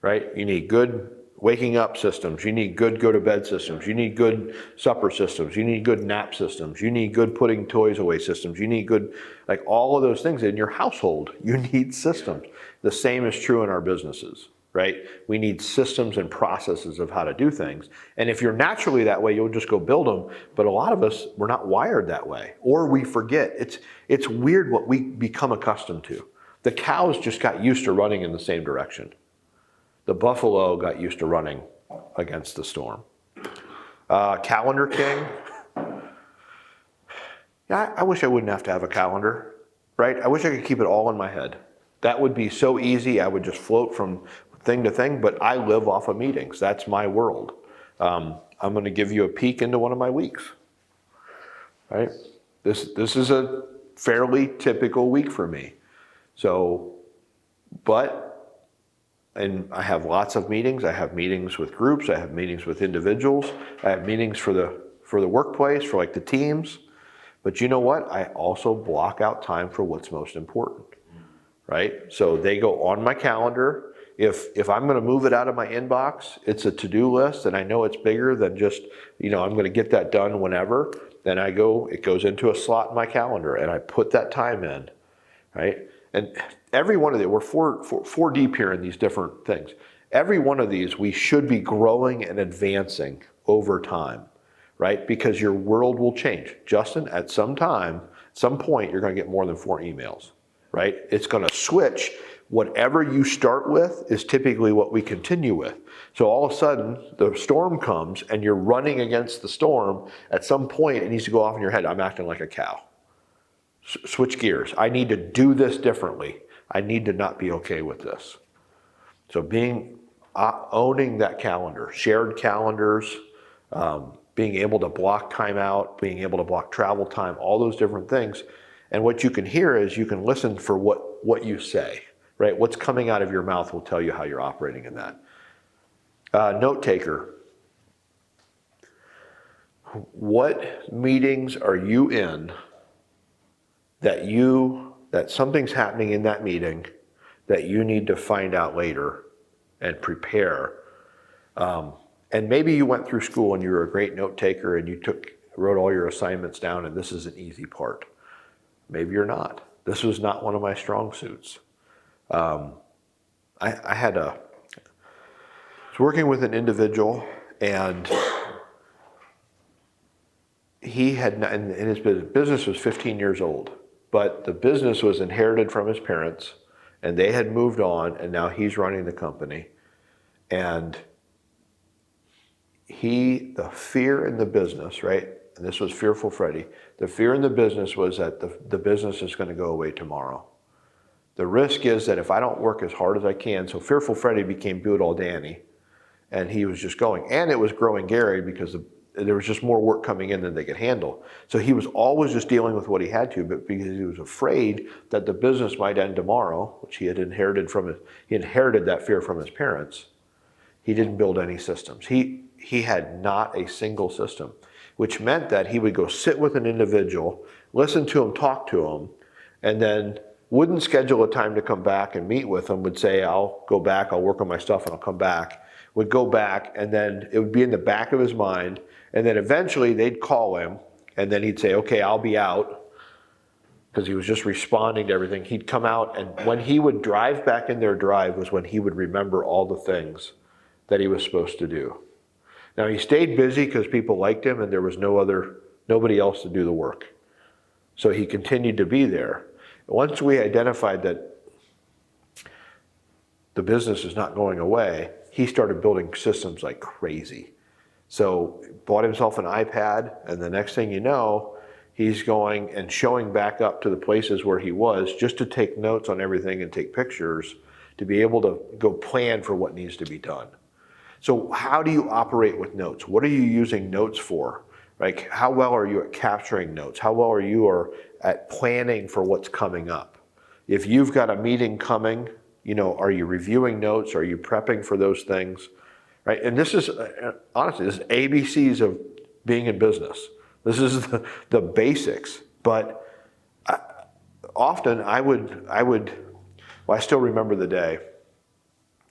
right? You need good waking up systems. You need good go to bed systems. You need good supper systems. You need good nap systems. You need good putting toys away systems. You need good, like all of those things in your household, you need systems. The same is true in our businesses, right? We need systems and processes of how to do things. And if you're naturally that way, you'll just go build them. But a lot of us, we're not wired that way, or we forget. It's weird what we become accustomed to. The cows just got used to running in the same direction. The buffalo got used to running against the storm. Calendar king. Yeah, I wish I wouldn't have to have a calendar, right? I wish I could keep it all in my head. That would be so easy. I would just float from thing to thing, but I live off of meetings. That's my world. I'm going to give you a peek into one of my weeks, right? This is a fairly typical week for me. So, and I have lots of meetings. I have meetings with groups. I have meetings with individuals. I have meetings for the workplace, for like the teams. But you know what? I also block out time for what's most important, right? So they go on my calendar. If I'm going to move it out of my inbox, it's a to-do list, and I know it's bigger than just, I'm going to get that done whenever. Then it goes into a slot in my calendar, and I put that time in, right? And every one of them, we're four deep here in these different things. Every one of these, we should be growing and advancing over time, right? Because your world will change. Justin, at some point, you're going to get more than 4 emails, right? It's going to switch. Whatever you start with is typically what we continue with. So all of a sudden, the storm comes and you're running against the storm. At some point, it needs to go off in your head. I'm acting like a cow. Switch gears. I need to do this differently. I need to not be okay with this. So owning that calendar, shared calendars, being able to block time out, being able to block travel time, all those different things. And what you can hear is you can listen for what you say, right? What's coming out of your mouth will tell you how you're operating in that. Note taker. What meetings are you in that something's happening in that meeting that you need to find out later and prepare? And maybe you went through school and you were a great note taker and you wrote all your assignments down and this is an easy part. Maybe you're not. This was not one of my strong suits. I was working with an individual and and his business was 15 years old. But the business was inherited from his parents, and they had moved on, and now he's running the company. And the fear in the business, right? And this was Fearful Freddy. The fear in the business was that the business is going to go away tomorrow. The risk is that if I don't work as hard as I can, so Fearful Freddy became Do It All Danny, and he was just going. And it was growing Gary because there was just more work coming in than they could handle. So he was always just dealing with what he had to, but because he was afraid that the business might end tomorrow, which he inherited that fear from his parents, he didn't build any systems. He had not a single system, which meant that he would go sit with an individual, listen to him, talk to him, and then wouldn't schedule a time to come back and meet with them, would say, I'll go back, I'll work on my stuff and I'll come back, would go back, and then it would be in the back of his mind, and then eventually they'd call him, and then he'd say, okay, I'll be out, because he was just responding to everything. He'd come out, and when he would drive back in their drive was when he would remember all the things that he was supposed to do. Now, he stayed busy because people liked him and there was nobody else to do the work. So he continued to be there. Once we identified that the business is not going away, he started building systems like crazy. So bought himself an iPad, and the next thing you know, he's going and showing back up to the places where he was just to take notes on everything and take pictures to be able to go plan for what needs to be done. So how do you operate with notes? What are you using notes for? Like, how well are you at capturing notes? How well are you at planning for what's coming up? If you've got a meeting coming, are you reviewing notes? Are you prepping for those things? Right? And this is, honestly, this is ABCs of being in business. This is the basics. But often I still remember the day,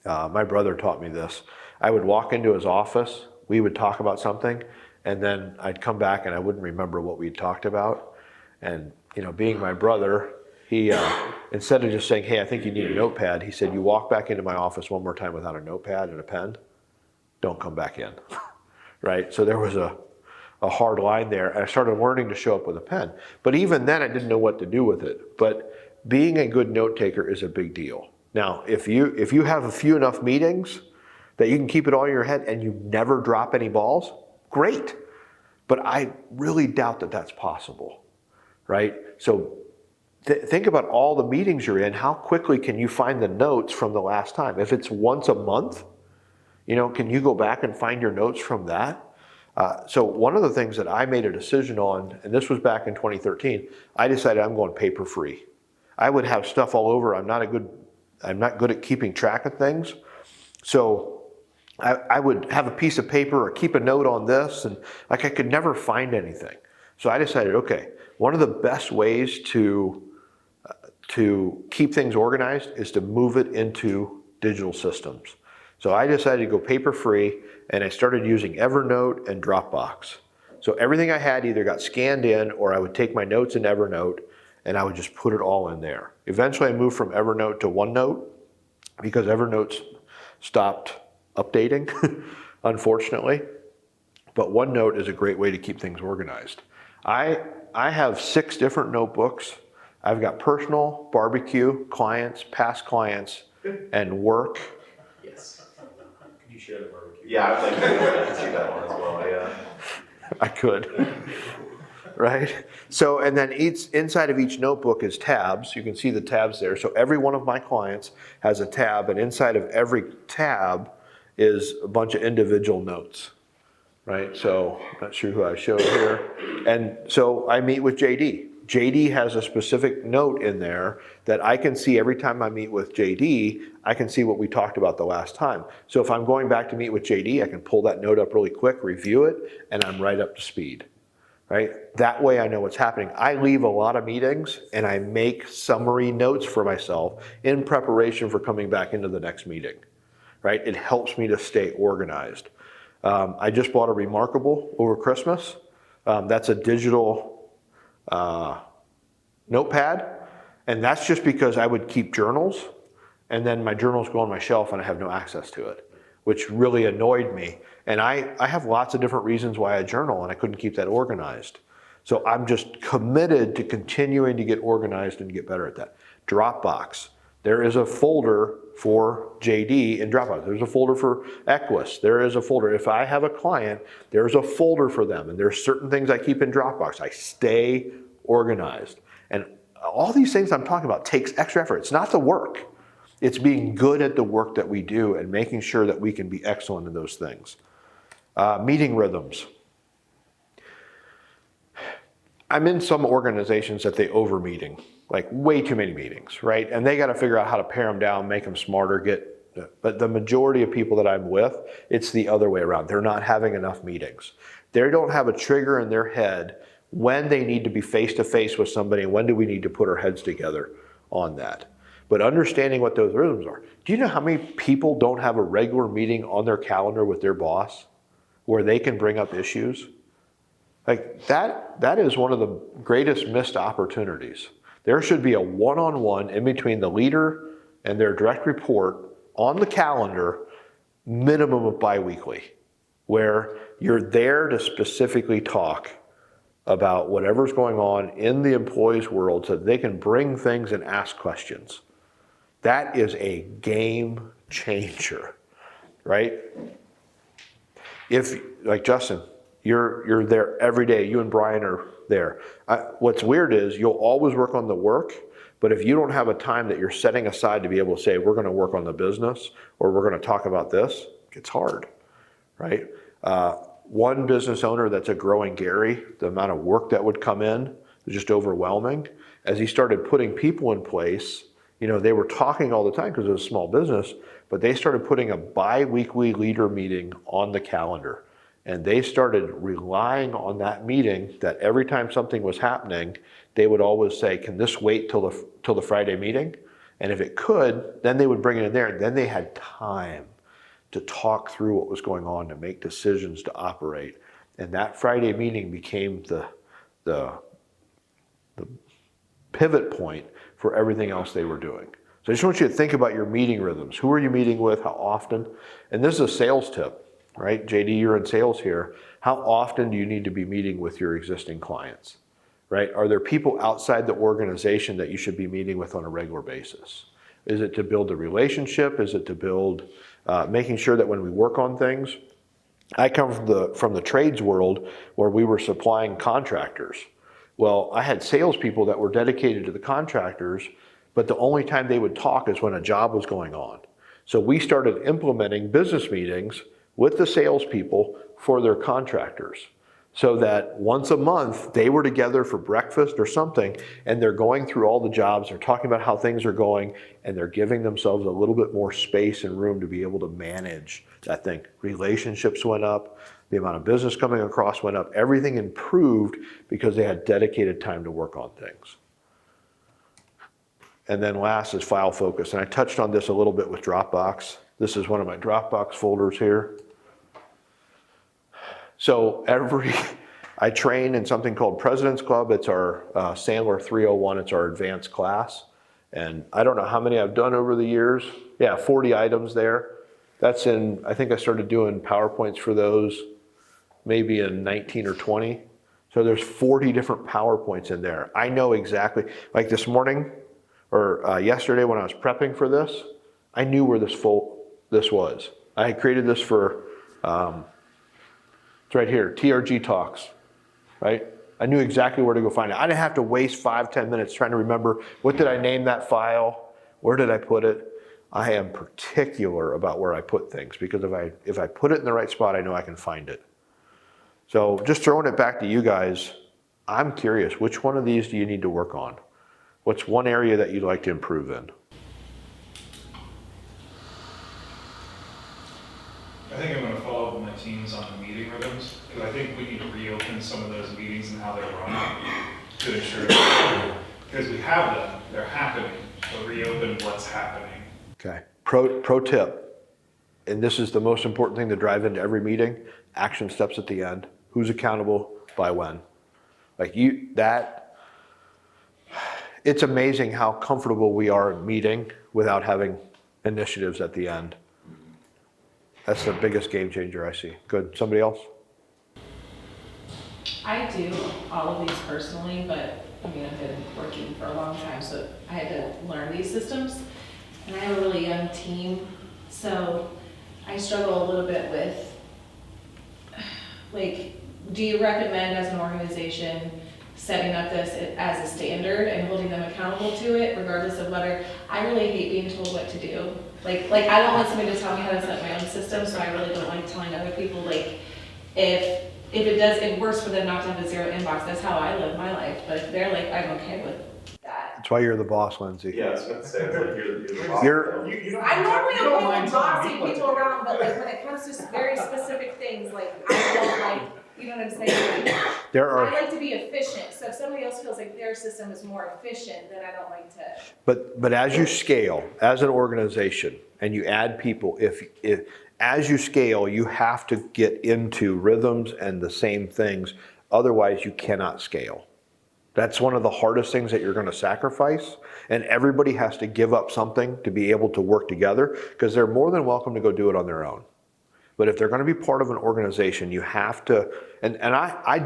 my brother taught me this. I would walk into his office, we would talk about something, and then I'd come back and I wouldn't remember what we'd talked about. And, being my brother, he, instead of just saying, hey, I think you need a notepad, he said, you walk back into my office one more time without a notepad and a pen, don't come back in, right? So there was a hard line there, and I started learning to show up with a pen. But even then, I didn't know what to do with it. But being a good note taker is a big deal. Now, if you have a few enough meetings that you can keep it all in your head and you never drop any balls, great. But I really doubt that that's possible, right? So think about all the meetings you're in. How quickly can you find the notes from the last time? If it's once a month, can you go back and find your notes from that? So one of the things that I made a decision on, and this was back in 2013, I decided I'm going paper free. I would have stuff all over. I'm not good at keeping track of things. So I would have a piece of paper or keep a note on this, and I could never find anything. So I decided, okay, one of the best ways to keep things organized is to move it into digital systems. So I decided to go paper free, and I started using Evernote and Dropbox. So everything I had either got scanned in, or I would take my notes in Evernote and I would just put it all in there. Eventually I moved from Evernote to OneNote because Evernote stopped updating, unfortunately. But OneNote is a great way to keep things organized. I have 6 different notebooks. I've got personal, barbecue, clients, past clients, and work. Yes. Can you share the barbecue? Yeah, I'd like to see that one as well, yeah. I could, right? So, and then inside of each notebook is tabs. You can see the tabs there. So every one of my clients has a tab, and inside of every tab is a bunch of individual notes, right? So, I'm not sure who I showed here. And so I meet with JD. JD has a specific note in there that I can see every time I meet with JD. I can see what we talked about the last time. So if I'm going back to meet with JD, I can pull that note up really quick, review it, and I'm right up to speed, right? That way I know what's happening. I leave a lot of meetings and I make summary notes for myself in preparation for coming back into the next meeting, right? It helps me to stay organized. I just bought a Remarkable over Christmas. That's a digital notepad, and that's just because I would keep journals, and then my journals go on my shelf and I have no access to it, which really annoyed me. And I have lots of different reasons why I journal, and I couldn't keep that organized. So I'm just committed to continuing to get organized and get better at that. Dropbox. There is a folder for JD in Dropbox. There's a folder for Equus. There is a folder. If I have a client, there's a folder for them. And there's certain things I keep in Dropbox. I stay organized. And all these things I'm talking about takes extra effort. It's not the work. It's being good at the work that we do and making sure that we can be excellent in those things. Meeting rhythms. I'm in some organizations that they over meeting, like way too many meetings, right? And they got to figure out how to pare them down, make them smarter, but the majority of people that I'm with, it's the other way around. They're not having enough meetings. They don't have a trigger in their head when they need to be face to face with somebody, and when do we need to put our heads together. on that. But understanding what those rhythms are. Do you know how many people don't have a regular meeting on their calendar with their boss where they can bring up issues? Like that is one of the greatest missed opportunities. There should be a one-on-one in between the leader and their direct report on the calendar, minimum of biweekly, where you're there to specifically talk about whatever's going on in the employee's world so that they can bring things and ask questions. That is a game changer, right? If, like Justin, you're there every day, you and Brian are there. What's weird is you'll always work on the work, but if you don't have a time that you're setting aside to be able to say, we're gonna work on the business, or we're gonna talk about this, it's hard, right? One business owner that's a growing Gary, the amount of work that would come in was just overwhelming. As he started putting people in place, they were talking all the time because it was a small business, but they started putting a bi-weekly leader meeting on the calendar. And they started relying on that meeting that every time something was happening, they would always say, can this wait till the Friday meeting? And if it could, then they would bring it in there, and then they had time to talk through what was going on, to make decisions, to operate. And that Friday meeting became the pivot point for everything else they were doing. So I just want you to think about your meeting rhythms. Who are you meeting with? How often? And this is a sales tip, right? JD, you're in sales here. How often do you need to be meeting with your existing clients, right? Are there people outside the organization that you should be meeting with on a regular basis? Is it to build a relationship? Is it to build, making sure that when we work on things? I come from the trades world where we were supplying contractors. Well, I had salespeople that were dedicated to the contractors, but the only time they would talk is when a job was going on. So we started implementing business meetings with the salespeople for their contractors, so that once a month they were together for breakfast or something, and they're going through all the jobs, they're talking about how things are going, and they're giving themselves a little bit more space and room to be able to manage that thing. Relationships went up, the amount of business coming across went up, everything improved because they had dedicated time to work on things. And then last is file focus, and I touched on this a little bit with Dropbox. This is one of my Dropbox folders here. So I train in something called President's Club. It's our Sandler 301, it's our advanced class. And I don't know how many I've done over the years. Yeah, 40 items there. That's I think I started doing PowerPoints for those maybe in 19 or 20. So there's 40 different PowerPoints in there. I know exactly, like this morning or yesterday when I was prepping for this, I knew where this was. I had created this for, it's right here, TRG Talks, right? I knew exactly where to go find it. I didn't have to waste 5-10 minutes trying to remember, what did I name that file? Where did I put it? I am particular about where I put things, because if I put it in the right spot, I know I can find it. So just throwing it back to you guys, I'm curious, which one of these do you need to work on? What's one area that you'd like to improve in? I think I'm going to follow up with my teams on the meeting rhythms, because I think we need to reopen some of those meetings and how they're run to ensure that, because we have them, they're happening, so reopen what's happening. Okay, pro tip, and this is the most important thing to drive into every meeting: action steps at the end. Who's accountable by when? It's amazing how comfortable we are in meeting without having initiatives at the end. That's the biggest game changer I see. Good, somebody else? I do all of these personally, but I've been working for a long time, so I had to learn these systems. And I have a really young team, so I struggle a little bit with, do you recommend as an organization setting up this as a standard and holding them accountable to it, regardless of whether, I really hate being told what to do. I don't want somebody to tell me how to set my own system, so I really don't like telling other people, if it works for them not to have a zero inbox, that's how I live my life. But if they're I'm okay with that. That's why you're the boss, Lindsay. Yeah, I was gonna say, it's like you're the boss. I'm normally okay with bossing people around, but when it comes to very specific things, I don't like You know what I'm saying? Like, There I are, like to be efficient, so if somebody else feels like their system is more efficient, then I don't like to. but as you scale, as an organization, and you add people, if as you scale, you have to get into rhythms and the same things. Otherwise, you cannot scale. That's one of the hardest things that you're going to sacrifice. And everybody has to give up something to be able to work together, because they're more than welcome to go do it on their own. But if they're going to be part of an organization, you have to, and I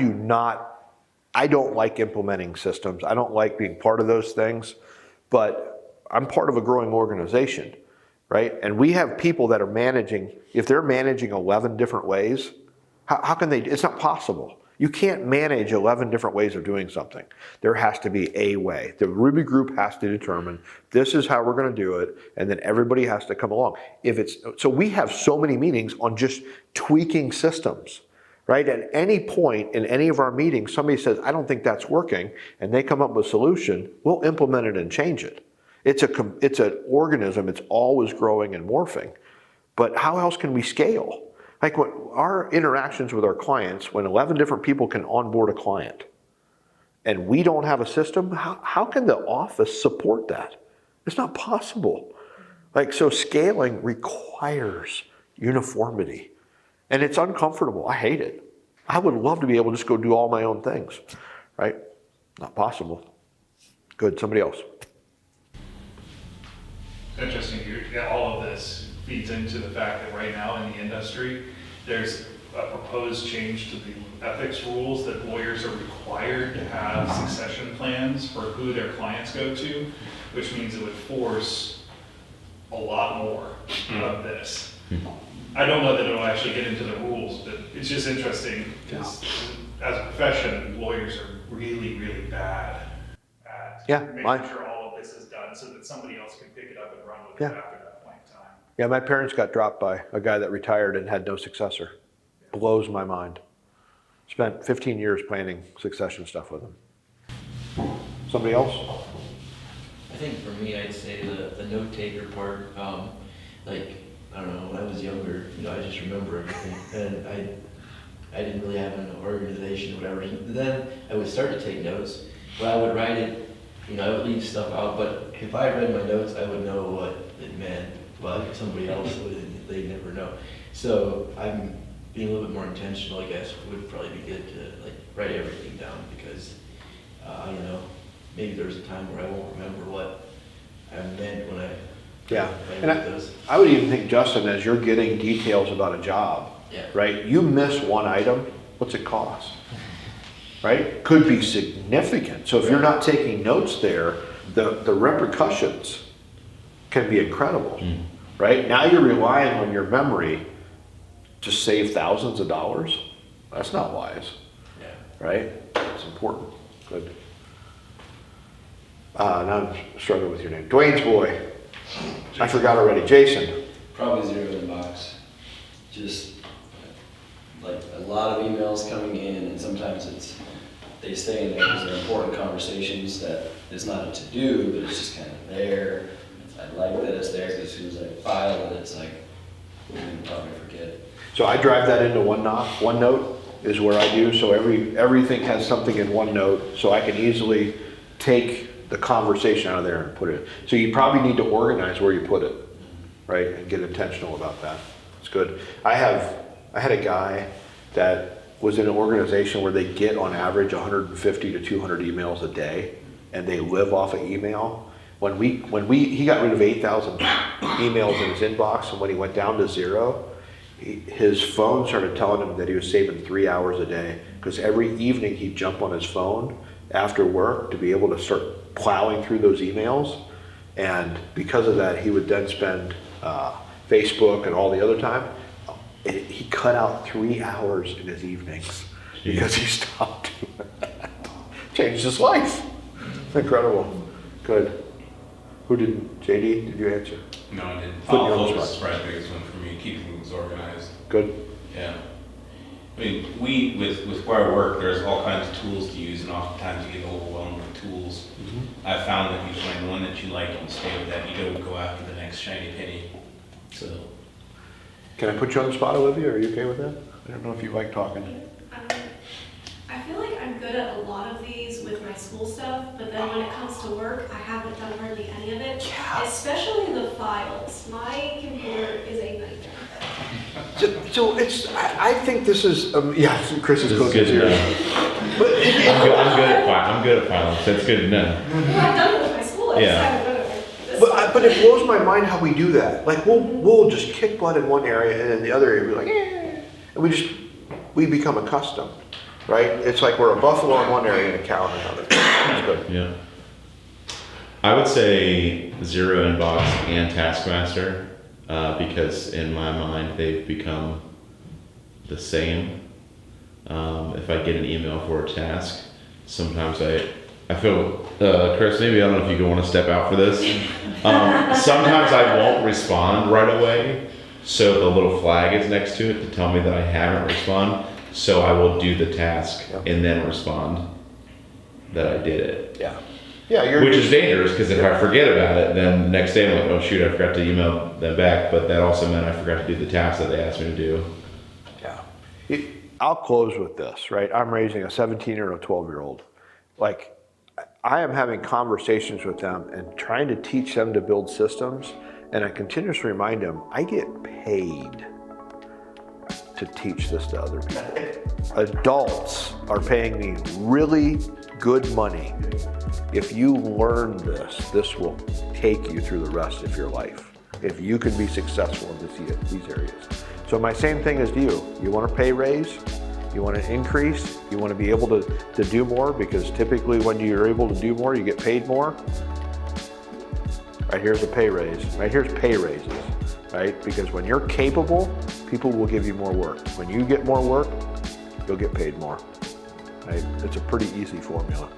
don't like implementing systems. I don't like being part of those things, but I'm part of a growing organization, right? And we have people that are managing, if they're managing 11 different ways, how can they, it's not possible. You can't manage 11 different ways of doing something. There has to be a way. The Ruby group has to determine this is how we're going to do it, and then everybody has to come along. So we have so many meetings on just tweaking systems, right? At any point in any of our meetings, somebody says, I don't think that's working, and they come up with a solution, we'll implement it and change it. It's an organism, it's always growing and morphing. But how else can we scale? Like what our interactions with our clients, when 11 different people can onboard a client and we don't have a system, how can the office support that? It's not possible. Like, so scaling requires uniformity, and it's uncomfortable. I hate it. I would love to be able to just go do all my own things, right? Not possible. Good, somebody else. It's interesting, all of this feeds into the fact that right now in the industry, there's a proposed change to the ethics rules that lawyers are required to have succession plans for who their clients go to, which means it would force a lot more of this. I don't know that it'll actually get into the rules, but it's just interesting because as a profession, lawyers are really, really bad at making sure all of this is done so that somebody else can pick it up and run with it after that point in time. Yeah, my parents got dropped by a guy that retired and had no successor. Blows my mind. Spent 15 years planning succession stuff with him. Somebody else? I think for me, I'd say the note taker part, like, I don't know, when I was younger, I just remember everything. And I didn't really have an organization or whatever. Then I would start to take notes, but I would write it, I would leave stuff out, but if I read my notes, I would know what it meant. Well, somebody else would, they'd never know. So I'm being a little bit more intentional, I guess, would probably be good to write everything down, because I don't know, maybe there's a time where I won't remember what I meant when I and I would even think, Justin, as you're getting details about a job, right? You miss one item, what's it cost? Right? Could be significant. So if you're not taking notes there, the repercussions can be incredible, right? Now you're relying on your memory to save thousands of dollars. That's not wise, right? It's important. Good. Now I'm struggling with your name. Dwayne's boy. I forgot already. Jason. Probably 0 inbox. Just like a lot of emails coming in, and sometimes they stay in there because they're important conversations that it's not a to-do, but it's just kind of there. I like that it's there, because as soon as I file it, it's like, I'm going to probably forget. So I drive that into OneNote is where I do. So everything has something in OneNote, so I can easily take the conversation out of there and put it. So you probably need to organize where you put it, right? And get intentional about that. It's good. I had a guy that was in an organization where they get on average 150 to 200 emails a day, and they live off of email. He got rid of 8,000 emails in his inbox, and when he went down to 0, his phone started telling him that he was saving 3 hours a day, because every evening he'd jump on his phone after work to be able to start plowing through those emails. And because of that, he would then spend Facebook and all the other time. He cut out 3 hours in his evenings because he stopped doing that. Changed his life. Incredible. Good. Who didn't? JD, did you answer? No, I didn't. Putting you on the Focus is spot. probably the biggest one for me, keeping things organized. Good. Yeah. I mean, with where I work, there's all kinds of tools to use, and oftentimes you get overwhelmed with tools. I've found that if you find one that you like and stay with that, you don't go after the next shiny penny. So. Can I put you on the spot, Olivia? Are you okay with that? I don't know if you like talking. good at a lot of these with my school stuff, but then when it comes to work, I haven't done hardly any of it, especially the files. My computer is a nightmare. So it's, I think this is, yeah, Chris is This is closing good his to ears. know. But I'm good at filing, so it's good to know. Well, I've done it with my school, I just Yeah. haven't done it with this stuff. But it blows my mind how we do that. Like we'll just kick butt in one area and then the other area we're like, and we become accustomed, right? It's like we're a buffalo in one area and a cow in another. It's good. Yeah. I would say Zero Inbox and Taskmaster, because in my mind they've become the same. If I get an email for a task, sometimes I feel, Chris, maybe I don't know if you want to step out for this. Sometimes I won't respond right away, so the little flag is next to it to tell me that I haven't responded. So I will do the task and then respond that I did it. Yeah. Yeah, Which is dangerous, because if I forget about it, then the next day I'm like, oh shoot, I forgot to email them back, but that also meant I forgot to do the task that they asked me to do. Yeah. I'll close with this, right? I'm raising a 17 or a 12-year-old. Like, I am having conversations with them and trying to teach them to build systems, and I continuously remind them, I get paid to teach this to other people. Adults are paying me really good money. If you learn this, this will take you through the rest of your life. If you can be successful in these areas. So my same thing is to you. You want a pay raise? You want an increase? You want to be able to do more? Because typically when you're able to do more, you get paid more. Right, here's a pay raise. Right, here's pay raises. Right, because when you're capable, people will give you more work. When you get more work, you'll get paid more. Right, it's a pretty easy formula.